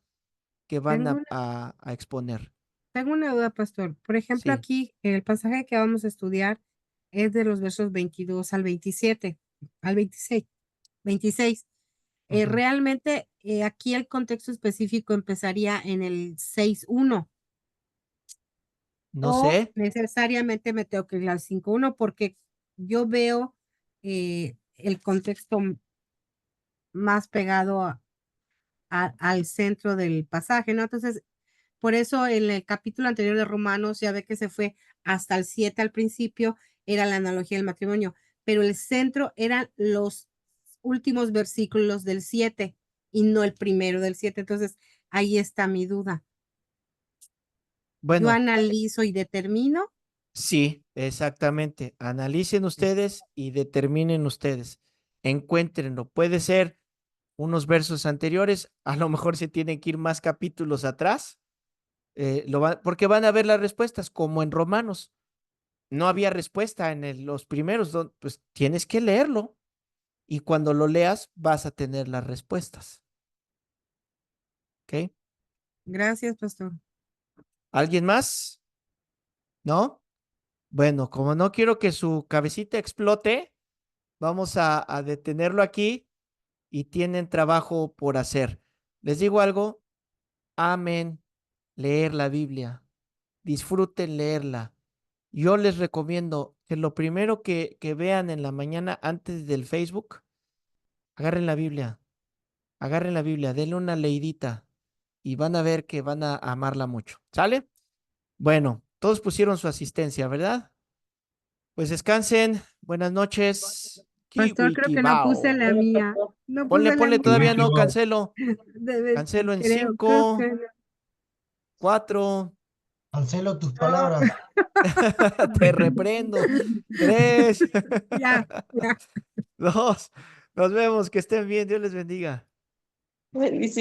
que van Tengo a exponer. Tengo una duda, pastor. Por ejemplo, Sí. aquí el pasaje que vamos a estudiar es de los versos 22 al 27, al 26. Ujú. Realmente aquí el contexto específico empezaría en el 6:1 No o sé. necesariamente me tengo que ir al 5:1 porque yo veo el contexto más pegado al centro del pasaje, ¿no? Entonces, por eso en el capítulo anterior de Romanos ya ve que se fue hasta el 7 al principio, era la analogía del matrimonio, pero el centro eran los últimos versículos del 7 y no el primero del 7. Entonces, ahí está mi duda. Yo Bueno, analizo y determino. sí, exactamente. Analicen ustedes y determinen ustedes. Encuéntrenlo. Puede ser unos versos anteriores, a lo mejor se tienen que ir más capítulos atrás, porque van a ver las respuestas, como en Romanos. No había respuesta en los primeros, pues tienes que leerlo y cuando lo leas vas a tener las respuestas. ¿Ok? Gracias, pastor. ¿Alguien más? ¿No? Bueno, como no quiero que su cabecita explote, vamos a detenerlo aquí y tienen trabajo por hacer. Les digo algo, amen leer la Biblia, disfruten leerla. Yo les recomiendo que lo primero que vean en la mañana antes del Facebook, agarren la Biblia, denle una leidita y van a ver que van a amarla mucho. ¿Sale? Bueno, todos pusieron su asistencia, ¿verdad? Pues descansen, buenas noches. Pastor, creo que no puse la mía. No puse la Ponle, mía. todavía no, Kiwikiwao. cancelo. Debe- Cancelo en creo 5, que no. 4, Cancelo tus palabras. te reprendo. 3, Ya, ya. 2, nos vemos, que estén bien, Dios les bendiga. Bendiciones.